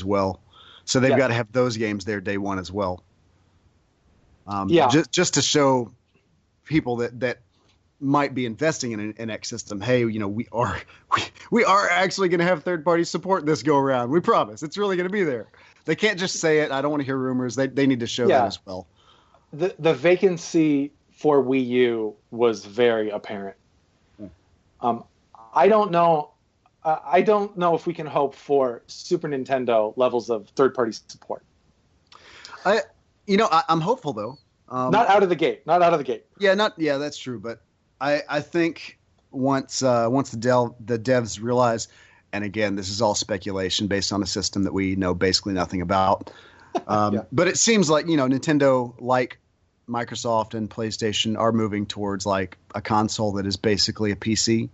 well. So they've got to have those games there day one as well. Just to show people that might be investing in an NX system, hey, we are actually going to have third-party support this go around. We promise. It's really going to be there. They can't just say it. I don't want to hear rumors. They need to show that as well. The vacancy for Wii U was very apparent. I don't know. I don't know if we can hope for Super Nintendo levels of third-party support. I'm hopeful though. Not out of the gate. Yeah, that's true. But I think once the devs realize, and again, this is all speculation based on a system that we know basically nothing about. But it seems like Nintendo, like Microsoft and PlayStation, are moving towards like a console that is basically a PC.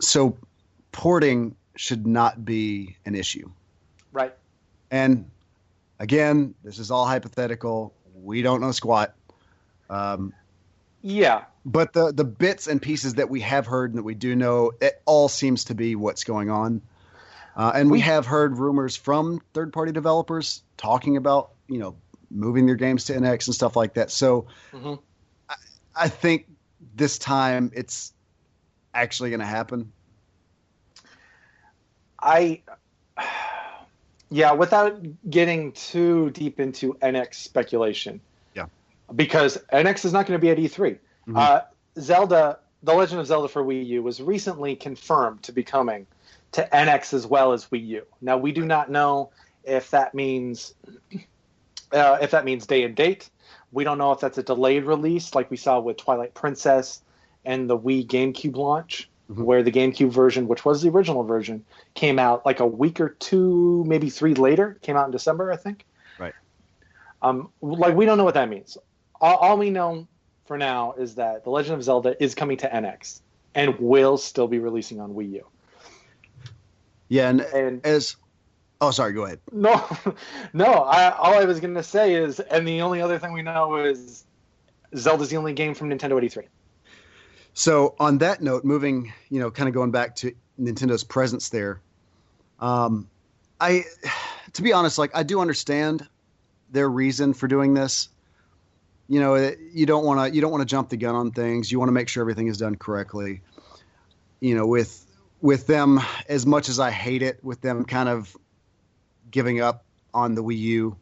So porting should not be an issue. Right. And again, this is all hypothetical. We don't know squat. But the bits and pieces that we have heard and that we do know, it all seems to be what's going on. And we have heard rumors from third-party developers talking about, moving their games to NX and stuff like that. So I think this time it's actually going to happen. Without getting too deep into NX speculation. Yeah. Because NX is not going to be at E3. Zelda, The Legend of Zelda for Wii U was recently confirmed to be coming to NX as well as Wii U. Now, we do not know if that means day and date. We don't know if that's a delayed release like we saw with Twilight Princess and the Wii GameCube launch, where the GameCube version, which was the original version, came out like a week or two, maybe 3 later. It came out in December, I think. Right. We don't know what that means. All we know for now is that The Legend of Zelda is coming to NX and will still be releasing on Wii U. Yeah, and as... Oh, sorry, go ahead. No. All I was going to say is, and the only other thing we know is Zelda's the only game from Nintendo at E3. So on that note, moving, kind of going back to Nintendo's presence there, to be honest, I do understand their reason for doing this. You don't want to jump the gun on things. You want to make sure everything is done correctly. With them, as much as I hate it, with them kind of giving up on the Wii U,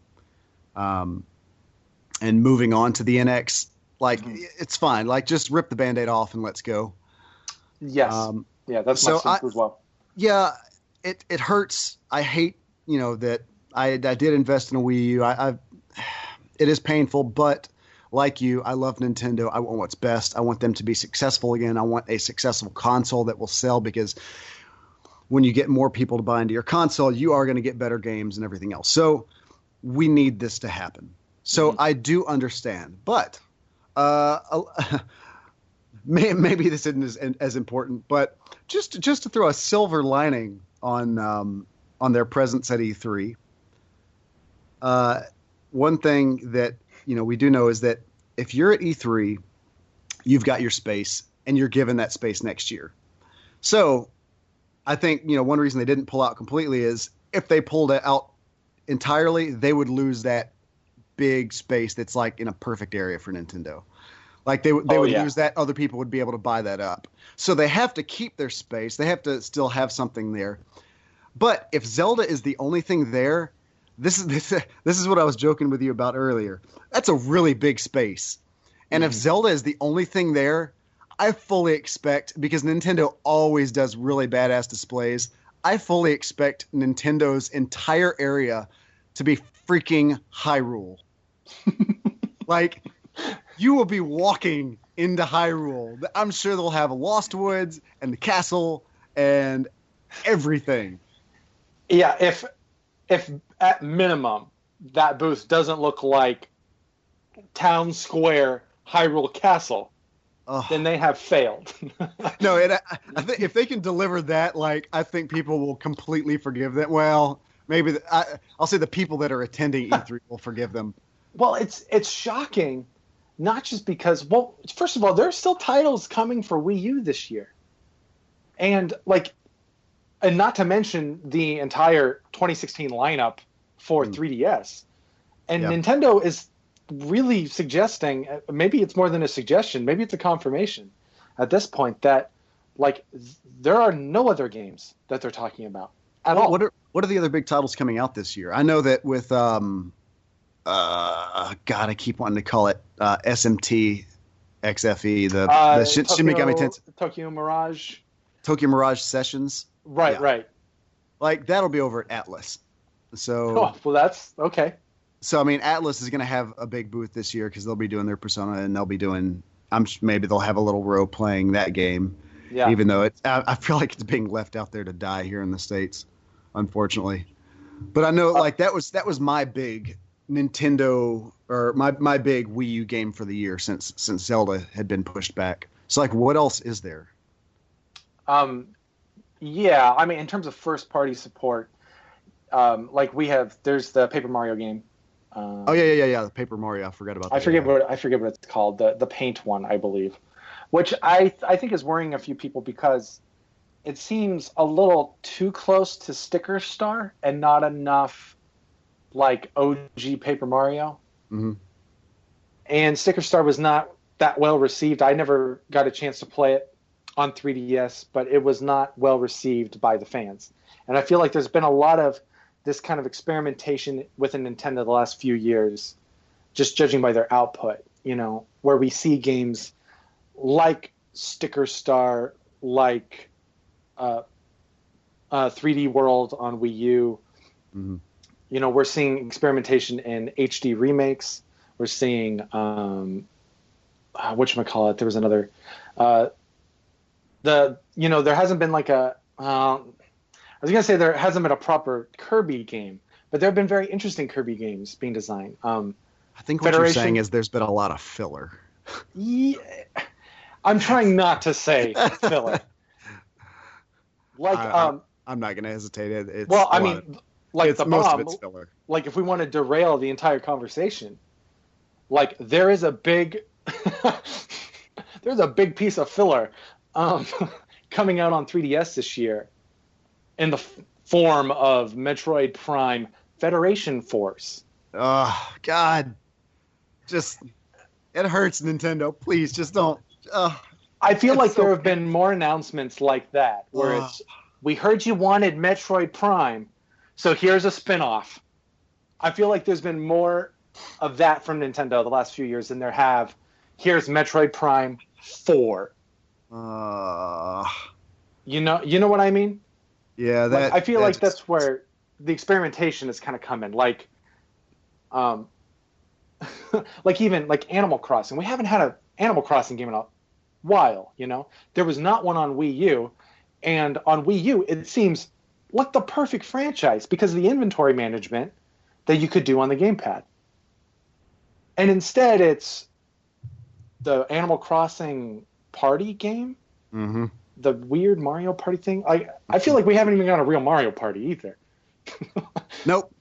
and moving on to the NX. It's fine. Just rip the Band-Aid off and let's go. Yes. That's my sense as well. Yeah, it hurts. I hate, that I did invest in a Wii U. It is painful, but like you, I love Nintendo. I want what's best. I want them to be successful again. I want a successful console that will sell, because when you get more people to buy into your console, you are going to get better games and everything else. So we need this to happen. So I do understand, but... maybe this isn't as important, but just to throw a silver lining on their presence at E3. One thing that we do know is that if you're at E3, you've got your space, and you're given that space next year. So I think one reason they didn't pull out completely is if they pulled it out entirely, they would lose that big space that's in a perfect area for Nintendo. They would lose that. Other people would be able to buy that up. So they have to keep their space. They have to still have something there. But if Zelda is the only thing there, this is what I was joking with you about earlier. That's a really big space. And if Zelda is the only thing there, I fully expect, because Nintendo always does really badass displays, I fully expect Nintendo's entire area to be freaking Hyrule. You will be walking into Hyrule. I'm sure they'll have Lost Woods and the castle and everything. Yeah, if at minimum that booth doesn't look like Town Square Hyrule Castle, then they have failed. No, I think if they can deliver that, I think people will completely forgive them. Well, maybe I'll say the people that are attending E3 will forgive them. Well, it's shocking. Not just because, first of all, there are still titles coming for Wii U this year. And, And not to mention the entire 2016 lineup for 3DS. And Nintendo is really suggesting, maybe it's more than a suggestion, maybe it's a confirmation at this point that like there are no other games that they're talking about at all. What are the other big titles coming out this year? I know that with God, I keep wanting to call it SMT XFE, the Shin Megami Tensei Tokyo Mirage Sessions. Right. Like that'll be over at Atlas. So well, that's okay. So I mean, Atlas is going to have a big booth this year because they'll be doing their Persona and they'll be doing. Maybe they'll have a little row playing that game. Yeah. Even though I feel like it's being left out there to die here in the States, unfortunately. But I know like that was my big Nintendo or my big Wii U game for the year since Zelda had been pushed back. So like, what else is there? Yeah, I mean, in terms of first party support, like there's the Paper Mario game. The Paper Mario. I forgot about that. I forget what it's called. The paint one, I believe, which I think is worrying a few people because it seems a little too close to Sticker Star and not enough like OG Paper Mario. Mm-hmm. And Sticker Star was not that well received. I never got a chance to play it on 3DS, but it was not well received by the fans. And I feel like there's been a lot of this kind of experimentation within Nintendo the last few years, just judging by their output, where we see games like Sticker Star, like 3D World on Wii U. Mm-hmm. We're seeing experimentation in HD remakes. We're seeing, whatchamacallit, there was another... there hasn't been like I was going to say there hasn't been a proper Kirby game, but there have been very interesting Kirby games being designed. I think what you're saying is there's been a lot of filler. Yeah, I'm trying not to say filler. Like, I'm not going to hesitate. Most of it's filler. Like, if we want to derail the entire conversation, like there is a big, there's a big piece of filler coming out on 3DS this year in the form of Metroid Prime Federation Force. Oh, God. Just, it hurts, Nintendo. Please, just don't. I feel like there have been more announcements like that, where it's, we heard you wanted Metroid Prime, so here's a spin-off. I feel like there's been more of that from Nintendo the last few years than there have, here's Metroid Prime 4. You know what I mean? Yeah, I feel like that's where the experimentation has kind of come in. Like, like even like Animal Crossing. We haven't had an Animal Crossing game in a while. There was not one on Wii U, and on Wii U it seems like the perfect franchise because of the inventory management that you could do on the gamepad. And instead, it's the Animal Crossing party game. Mm-hmm. The weird Mario Party thing. I feel like we haven't even got a real Mario Party either. Nope.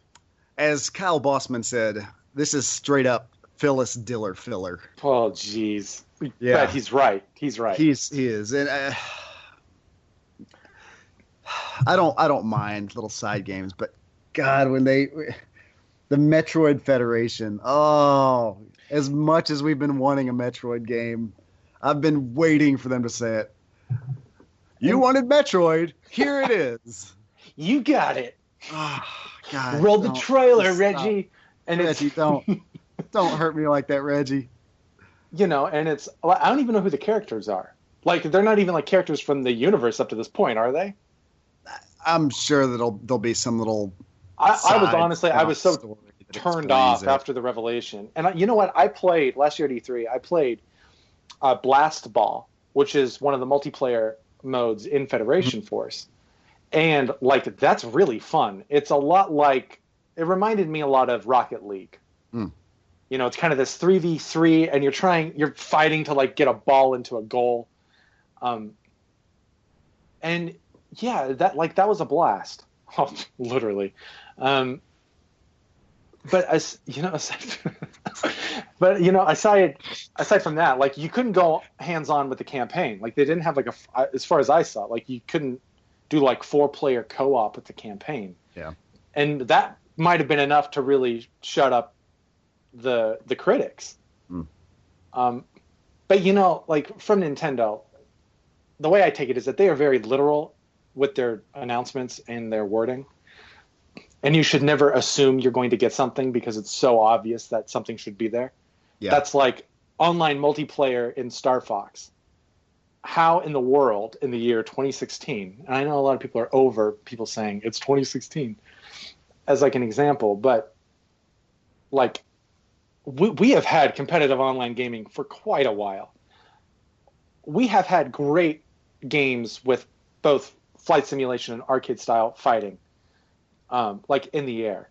As Kyle Bossman said, this is straight up Phyllis Diller filler. Oh, jeez. Yeah, but he's right. He's right. He is, and I don't mind little side games, but God, when the Metroid Federation. Oh, as much as we've been wanting a Metroid game, I've been waiting for them to say it. You wanted Metroid. Here it is. You got it. Oh, God. Roll the trailer, Reggie. And Reggie, don't hurt me like that, Reggie. And it's, I don't even know who the characters are. Like, they're not even like characters from the universe up to this point, are they? I'm sure that there'll be some little. I was so turned off after the revelation. And you know what? I played last year at E3. I played Blast Ball, which is one of the multiplayer modes in Federation Force. And like, that's really fun. It's a lot like, it reminded me a lot of Rocket League. It's kind of this 3v3 and you're fighting to like get a ball into a goal. And yeah, that was a blast. Oh, literally. But aside from that, like, you couldn't go hands-on with the campaign. Like, they didn't have like as far as I saw, like, you couldn't do like 4-player co-op with the campaign. Yeah. And that might have been enough to really shut up the critics. But like from Nintendo, the way I take it is that they are very literal with their announcements and their wording. And you should never assume you're going to get something because it's so obvious that something should be there. Yeah. That's like online multiplayer in Star Fox. How in the world in the year 2016, and I know a lot of people are over people saying it's 2016 as like an example, but like we have had competitive online gaming for quite a while. We have had great games with both flight simulation and arcade style fighting, like in the air.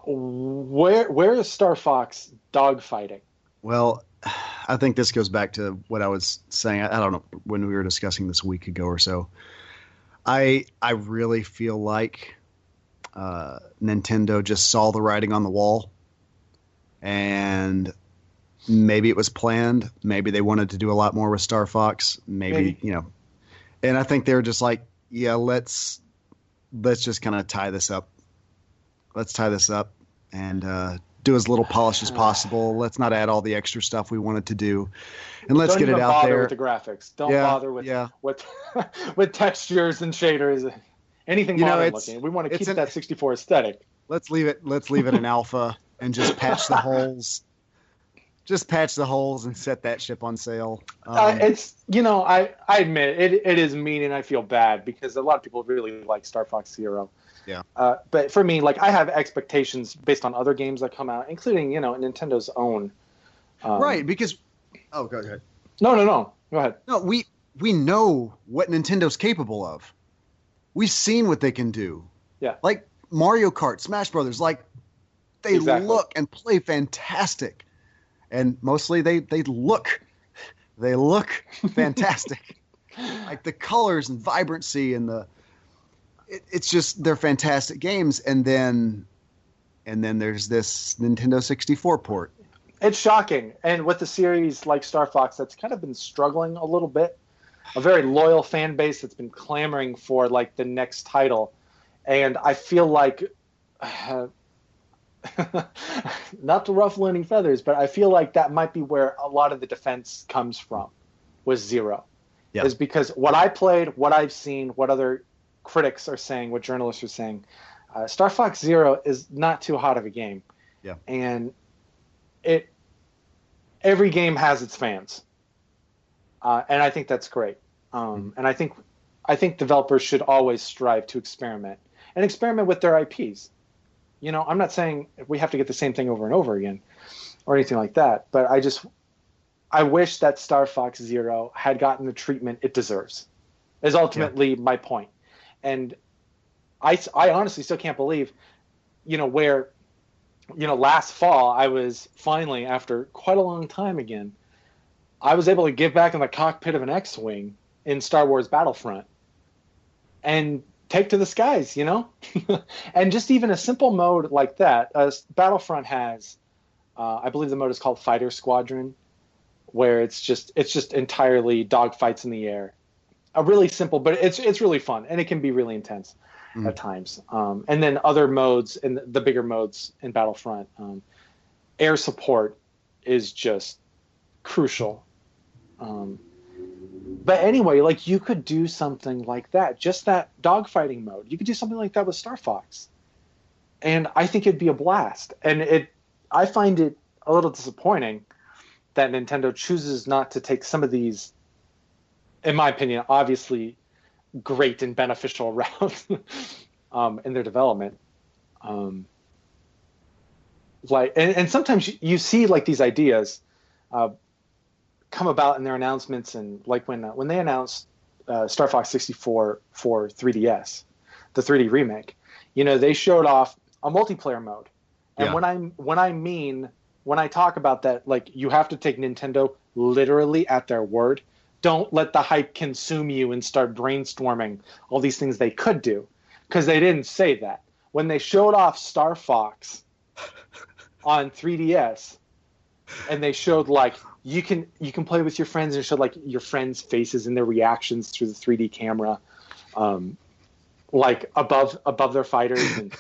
Where is Star Fox dogfighting? Well, I think this goes back to what I was saying. I don't know, when we were discussing this a week ago or so. I really feel like Nintendo just saw the writing on the wall, and maybe it was planned. Maybe they wanted to do a lot more with Star Fox. Maybe. And I think they were just like, yeah, let's just kind of tie this up. Let's tie this up and do as little polish as possible. Let's not add all the extra stuff we wanted to do, and let's get it out there. Don't bother with the graphics. Don't bother with with textures and shaders. Anything modern looking. We want to keep that 64 aesthetic. Let's leave it in alpha and just patch the holes. Just patch the holes and set that ship on sale. It's I admit it is mean, and I feel bad because a lot of people really like Star Fox Zero. Yeah. But for me, like I have expectations based on other games that come out, including Nintendo's own. Right, because go ahead. No. Go ahead. No, we know what Nintendo's capable of. We've seen what they can do. Yeah. Like Mario Kart, Smash Brothers, like they look and play fantastic. And mostly they look fantastic. Like the colors and vibrancy and it's just, they're fantastic games. And then there's this Nintendo 64 port. It's shocking. And with the series like Star Fox, that's kind of been struggling a little bit. A very loyal fan base that's been clamoring for like the next title. And I feel like, not to ruffle any feathers, but I feel like that might be where a lot of the defense comes from, was Zero. Yeah. Is because what I played, what I've seen, what other critics are saying, what journalists are saying, Star Fox Zero is not too hot of a game. Yeah. And every game has its fans. And I think that's great. And I think developers should always strive to experiment with their IPs. I'm not saying we have to get the same thing over and over again or anything like that, but I wish that Star Fox Zero had gotten the treatment it deserves, is ultimately my point. And I honestly still can't believe, where, last fall I was finally, after quite a long time again, I was able to get back in the cockpit of an X-Wing in Star Wars Battlefront and take to the skies, and just even a simple mode like that. Battlefront has, I believe the mode is called Fighter Squadron, where it's just entirely dogfights in the air. Really simple, but it's really fun, and it can be really intense at times. And then other modes, and the bigger modes in Battlefront, air support is just crucial. But anyway, like you could do something like that, just that dogfighting mode. You could do something like that with Star Fox, and I think it'd be a blast. And I find it a little disappointing that Nintendo chooses not to take some of these, in my opinion, obviously great and beneficial routes in their development. And sometimes you see like these ideas come about in their announcements, and like when they announced Star Fox 64 for 3DS, the 3D remake, they showed off a multiplayer mode. And when I talk about that, like you have to take Nintendo literally at their word. Don't let the hype consume you and start brainstorming all these things they could do, because they didn't say that. When they showed off Star Fox on 3DS, and they showed like you can play with your friends, and showed like your friends' faces and their reactions through the 3D camera. like above their fighters, and